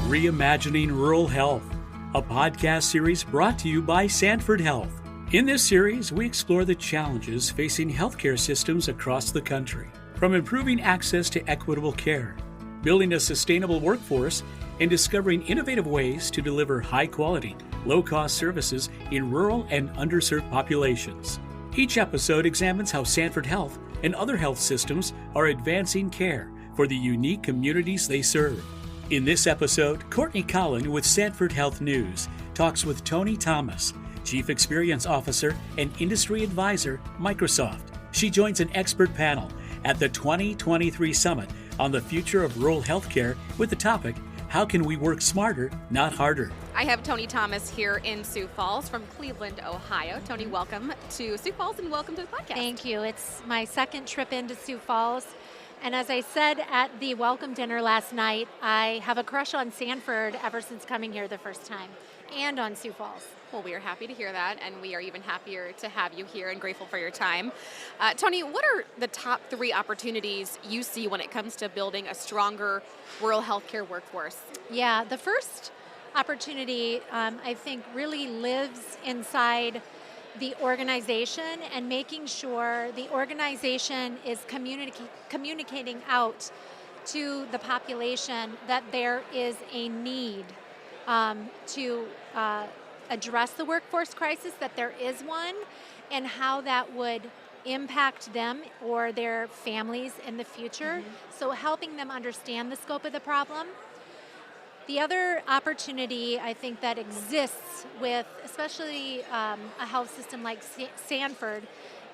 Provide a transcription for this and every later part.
Reimagining Rural Health, a podcast series brought to you by Sanford Health. In this series, we explore the challenges facing healthcare systems across the country, from improving access to equitable care, building a sustainable workforce, and discovering innovative ways to deliver high-quality, low-cost services in rural and underserved populations. Each episode examines how Sanford Health and other health systems are advancing care for the unique communities they serve. In this episode, Courtney Collen with Sanford Health News talks with Toni Thomas, Chief Experience Officer and Industry Advisor, Microsoft. She joins an expert panel at the 2023 Summit on the Future of Rural Healthcare with the topic, How Can We Work Smarter, Not Harder? I have Toni Thomas here in Sioux Falls from Cleveland, Ohio. Toni, welcome to Sioux Falls and welcome to the podcast. Thank you. It's my second trip into Sioux Falls. And as I said at the welcome dinner last night, I have a crush on Sanford ever since coming here the first time, and on Sioux Falls. Well, we are happy to hear that, and we are even happier to have you here and grateful for your time. Toni, what are the top 3 opportunities you see when it comes to building a stronger rural healthcare workforce? Yeah, the first opportunity, I think, really lives inside the organization and making sure the organization is communicating out to the population that there is a need to address the workforce crisis, that there is one, and how that would impact them or their families in the future. So helping them understand the scope of the problem. The other opportunity I think that exists with especially a health system like Sanford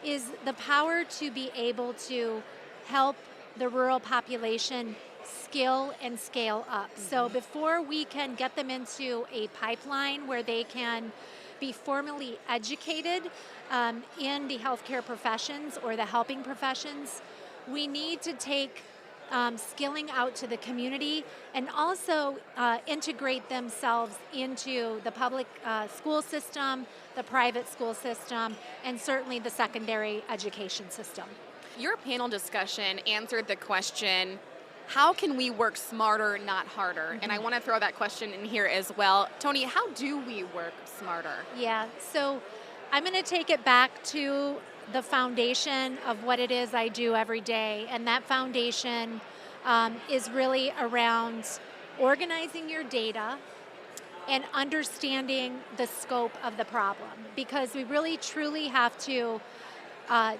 is the power to be able to help the rural population skill and scale up. So before we can get them into a pipeline where they can be formally educated in the healthcare professions or the helping professions, we need to take skilling out to the community and also integrate themselves into the public school system, the private school system, and certainly the secondary education system. Your panel discussion answered the question, how can we work smarter, not harder? And I want to throw that question in here as well. Toni, how do we work smarter? Yeah, so I'm going to take it back to the foundation of what it is I do every day, and that foundation is really around organizing your data and understanding the scope of the problem, because we really truly have to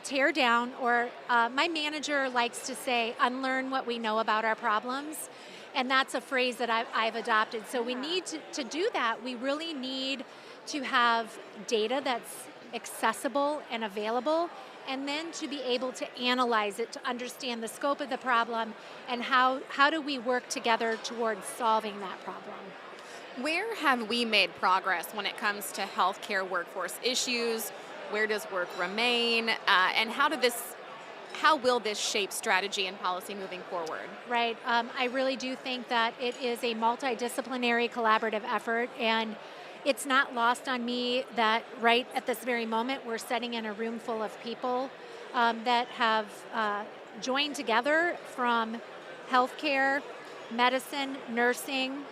tear down, or my manager likes to say, unlearn what we know about our problems, and that's a phrase that I've adopted. So we need to do that. We really need to have data that's accessible and available, and then to be able to analyze it, to understand the scope of the problem, and how do we work together towards solving that problem. Where have we made progress when it comes to healthcare workforce issues? Where does work remain? And how will this shape strategy and policy moving forward? Right. I really do think that it is a multidisciplinary collaborative effort, and it's not lost on me that right at this very moment we're sitting in a room full of people that have joined together from healthcare, medicine, nursing,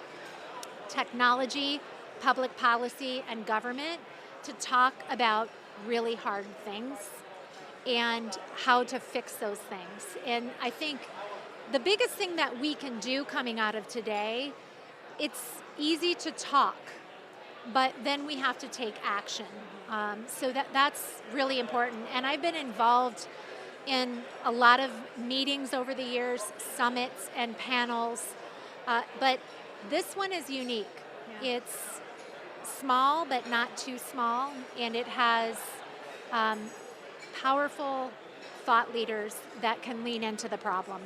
technology, public policy, and government to talk about really hard things and how to fix those things. And I think the biggest thing that we can do coming out of today, it's easy to talk, but then we have to take action. So that's really important. And I've been involved in a lot of meetings over the years, summits and panels, but this one is unique. Yeah. It's small, but not too small, and it has powerful thought leaders that can lean into the problem.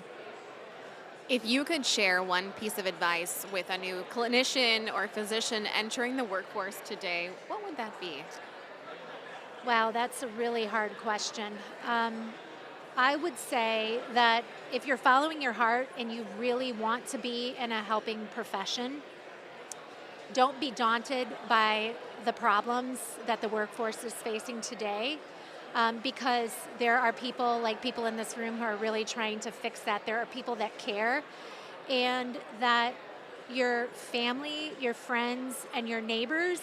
If you could share one piece of advice with a new clinician or physician entering the workforce today, what would that be? Wow, that's a really hard question. I would say that if you're following your heart and you really want to be in a helping profession, don't be daunted by the problems that the workforce is facing today, because there are people, like people in this room, who are really trying to fix that. There are people that care, and that your family, your friends, and your neighbors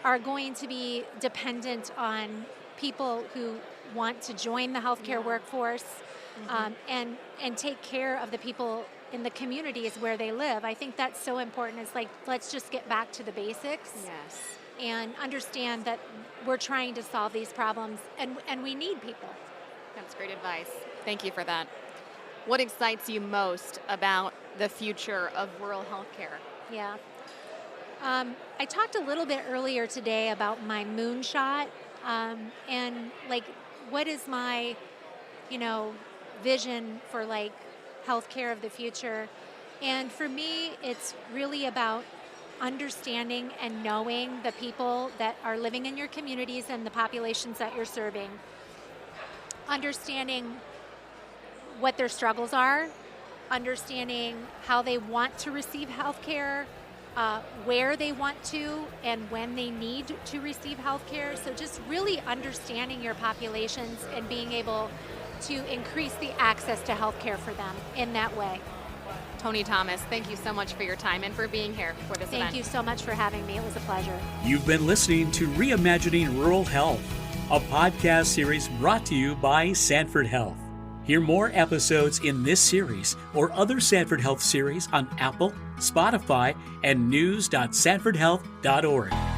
are going to be dependent on people who want to join the healthcare workforce, and take care of the people in the communities where they live. I think that's so important. It's like, let's just get back to the basics. Yes. And understand that we're trying to solve these problems, and we need people. That's great advice. Thank you for that. What excites you most about the future of rural healthcare? Yeah. I talked a little bit earlier today about my moonshot, and like, what is my, vision for like healthcare of the future? And for me, it's really about understanding and knowing the people that are living in your communities and the populations that you're serving. Understanding what their struggles are, understanding how they want to receive health care, where they want to, and when they need to receive health care. So just really understanding your populations and being able to increase the access to health care for them in that way. Toni Thomas, thank you so much for your time and for being here for this event. Thank you so much for having me. It was a pleasure. You've been listening to Reimagining Rural Health, a podcast series brought to you by Sanford Health. Hear more episodes in this series or other Sanford Health series on Apple, Spotify, and news.sanfordhealth.org.